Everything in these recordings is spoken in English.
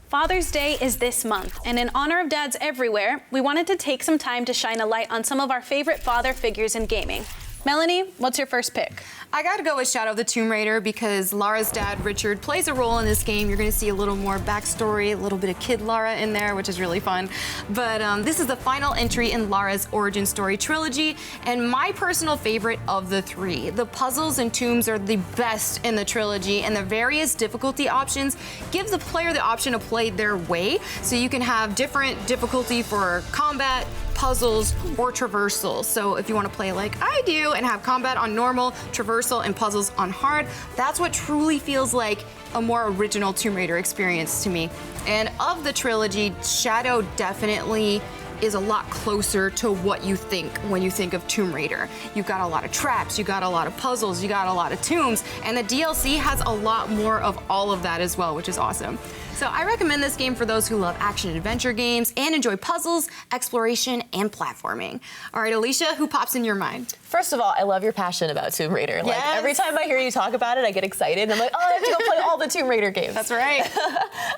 Father's Day is this month, and in honor of dads everywhere, we wanted to take some time to shine a light on some of our favorite father figures in gaming. Melonie, what's your first pick? I gotta go with Shadow of the Tomb Raider because Lara's dad, Richard, plays a role in this game. You're gonna see a little more backstory, a little bit of Kid Lara in there, which is really fun. But this is the final entry in Lara's origin story trilogy, and my personal favorite of the three. The puzzles and tombs are the best in the trilogy, and the various difficulty options give the player the option to play their way. So you can have different difficulty for combat, puzzles, or traversal. So if you want to play like I do and have combat on normal, traversal, and puzzles on hard, that's what truly feels like a more original Tomb Raider experience to me. And of the trilogy, Shadow definitely is a lot closer to what you think when you think of Tomb Raider. You've got a lot of traps, you got a lot of puzzles, you got a lot of tombs, and the DLC has a lot more of all of that as well, which is awesome. So I recommend this game for those who love action-adventure games and enjoy puzzles, exploration, and platforming. All right, Alicia, who pops in your mind? First of all, I love your passion about Tomb Raider. Like, every time I hear you talk about it, I get excited. And I'm like, oh, I have to go play all the Tomb Raider games. That's right.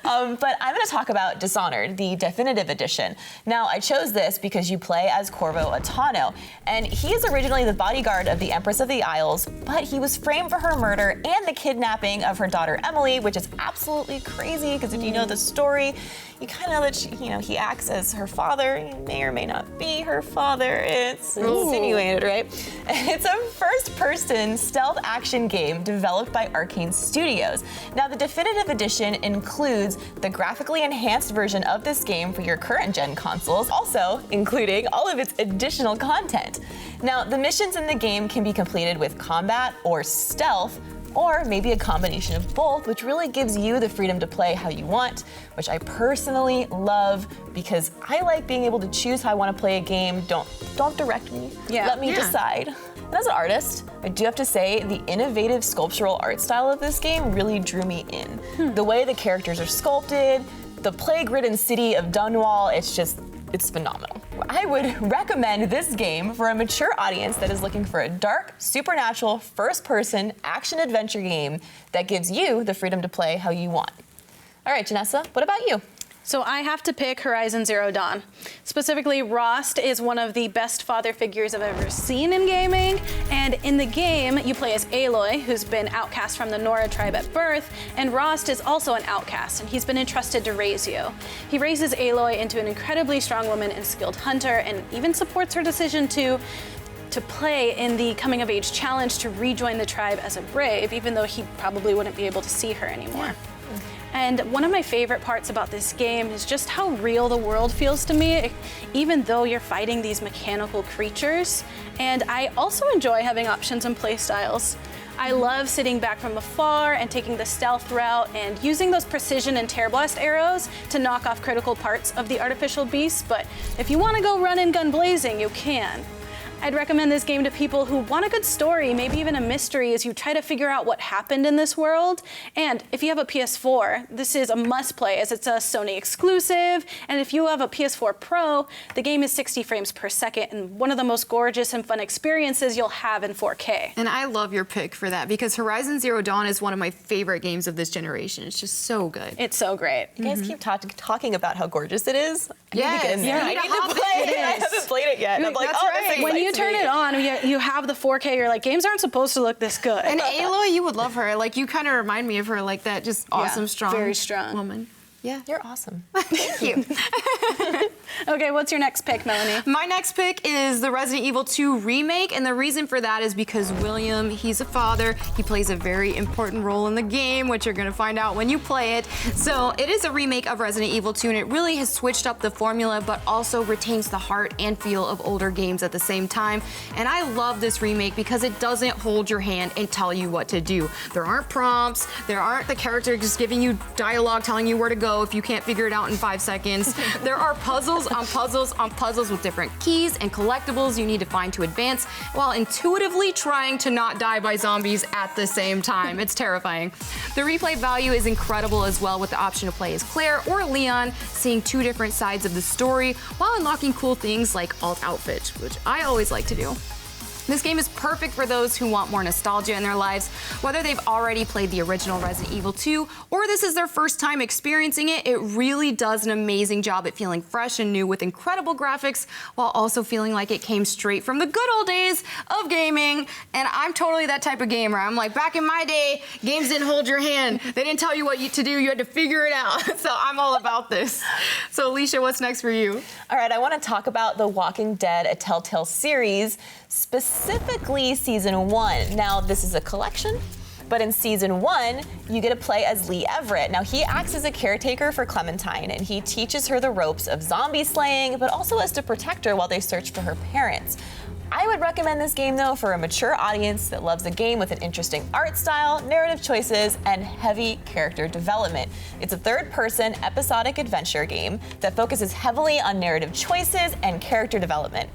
But I'm going to talk about Dishonored, the definitive edition. Now, I chose this because you play as Corvo Attano, and he is originally the bodyguard of the Empress of the Isles, but he was framed for her murder and the kidnapping of her daughter Emily, which is absolutely crazy because if you know the story, you kind of know that he acts as her father. He may or may not be her father. It's insinuated, right? It's a first-person stealth action game developed by Arcane Studios. Now, the definitive edition includes the graphically enhanced version of this game for your current gen consoles, also including all of its additional content. Now, the missions in the game can be completed with combat or stealth, or maybe a combination of both, which really gives you the freedom to play how you want, which I personally love because I like being able to choose how I want to play a game. Don't direct me. Let me decide. And as an artist, I do have to say the innovative sculptural art style of this game really drew me in. The way the characters are sculpted, the plague-ridden city of Dunwall, it's phenomenal. I would recommend this game for a mature audience that is looking for a dark, supernatural, first-person action-adventure game that gives you the freedom to play how you want. All right, Janessa, what about you? So I have to pick Horizon Zero Dawn. Specifically, Rost is one of the best father figures I've ever seen in gaming. And in the game, you play as Aloy, who's been outcast from the Nora tribe at birth, and Rost is also an outcast, and he's been entrusted to raise you. He raises Aloy into an incredibly strong woman and skilled hunter, and even supports her decision to play in the coming-of-age challenge to rejoin the tribe as a brave, even though he probably wouldn't be able to see her anymore. And one of my favorite parts about this game is just how real the world feels to me, even though you're fighting these mechanical creatures. And I also enjoy having options and play styles. I love sitting back from afar and taking the stealth route and using those precision and tear blast arrows to knock off critical parts of the artificial beast, but if you want to go run and gun blazing, you can. I'd recommend this game to people who want a good story, maybe even a mystery as you try to figure out what happened in this world. And if you have a PS4, this is a must play as it's a Sony exclusive. And if you have a PS4 Pro, the game is 60 frames per second and one of the most gorgeous and fun experiences you'll have in 4K. And I love your pick for that because Horizon Zero Dawn is one of my favorite games of this generation. It's just so good. It's so great. You guys keep talking about how gorgeous it is. I need to get in there. Yeah, I need to play it. I haven't played it yet. And I'm like, That's oh, right. this When you turn it on, you have the 4K, you're like, games aren't supposed to look this good. And Aloy, you would love her. Like, you kind of remind me of her, like that just awesome, strong, very strong woman. Yeah. You're awesome. Thank you. Okay, what's your next pick, Melonie? My next pick is the Resident Evil 2 remake, and the reason for that is because William, he's a father. He plays a very important role in the game, which you're gonna find out when you play it. So it is a remake of Resident Evil 2, and it really has switched up the formula, but also retains the heart and feel of older games at the same time. And I love this remake because it doesn't hold your hand and tell you what to do. There aren't prompts, there aren't the character just giving you dialogue telling you where to go if you can't figure it out in 5 seconds. There are puzzles on puzzles on puzzles with different keys and collectibles you need to find to advance while intuitively trying to not die by zombies at the same time. It's terrifying. The replay value is incredible as well with the option to play as Claire or Leon, seeing 2 different sides of the story while unlocking cool things like alt outfit, which I always like to do. This game is perfect for those who want more nostalgia in their lives, whether they've already played the original Resident Evil 2 or this is their first time experiencing it. It really does an amazing job at feeling fresh and new with incredible graphics while also feeling like it came straight from the good old days of gaming. And I'm totally that type of gamer. I'm like, back in my day, games didn't hold your hand. They didn't tell you what to do. You had to figure it out. So I'm all about this. So Alicia, what's next for you? All right, I want to talk about The Walking Dead, a Telltale series, specifically Season 1. Now, this is a collection, but in Season 1, you get to play as Lee Everett. Now, he acts as a caretaker for Clementine, and he teaches her the ropes of zombie slaying, but also as to protect her while they search for her parents. I would recommend this game, though, for a mature audience that loves a game with an interesting art style, narrative choices, and heavy character development. It's a third-person episodic adventure game that focuses heavily on narrative choices and character development.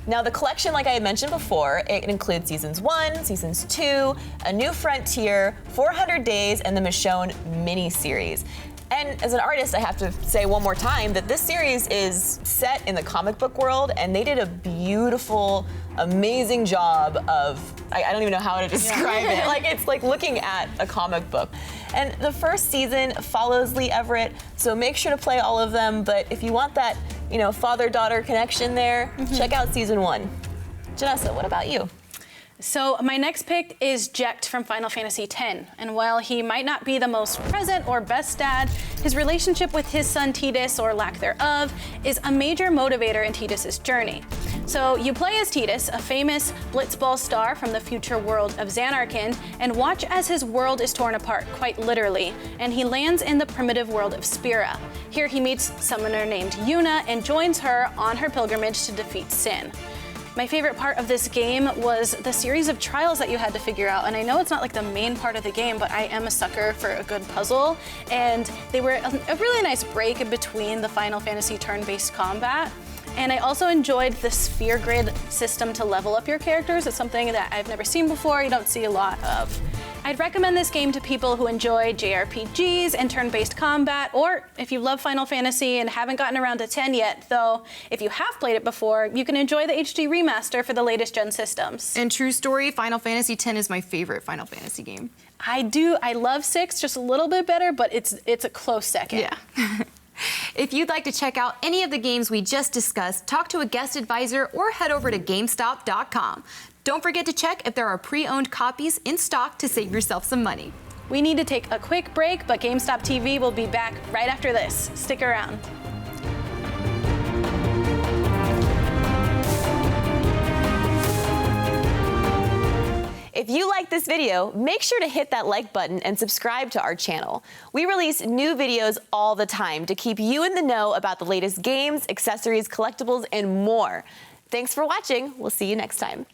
Now, the collection, like I had mentioned before, it includes Seasons 1, Seasons 2, A New Frontier, 400 Days, and the Michonne mini-series. And as an artist, I have to say one more time that this series is set in the comic book world, and they did a beautiful, amazing job of, I don't even know how to describe it. Like, it's like looking at a comic book. And the first season follows Lee Everett, so make sure to play all of them. But if you want that, father-daughter connection there, check out Season 1. Janessa, what about you? So my next pick is Jecht from Final Fantasy X, and while he might not be the most present or best dad, his relationship with his son Tidus, or lack thereof, is a major motivator in Tidus' journey. So you play as Tidus, a famous blitzball star from the future world of Zanarkand, and watch as his world is torn apart, quite literally, and he lands in the primitive world of Spira. Here he meets summoner named Yuna and joins her on her pilgrimage to defeat Sin. My favorite part of this game was the series of trials that you had to figure out. And I know it's not like the main part of the game, but I am a sucker for a good puzzle. And they were a really nice break in between the Final Fantasy turn-based combat. And I also enjoyed the sphere grid system to level up your characters. It's something that I've never seen before, you don't see a lot of. I'd recommend this game to people who enjoy JRPGs and turn-based combat, or if you love Final Fantasy and haven't gotten around to 10 yet, though if you have played it before, you can enjoy the HD remaster for the latest gen systems. And true story, Final Fantasy X is my favorite Final Fantasy game. I love 6 just a little bit better, but it's a close second. Yeah. If you'd like to check out any of the games we just discussed, talk to a guest advisor or head over to GameStop.com. Don't forget to check if there are pre-owned copies in stock to save yourself some money. We need to take a quick break, but GameStop TV will be back right after this. Stick around. If you like this video, make sure to hit that like button and subscribe to our channel. We release new videos all the time to keep you in the know about the latest games, accessories, collectibles, and more. Thanks for watching. We'll see you next time.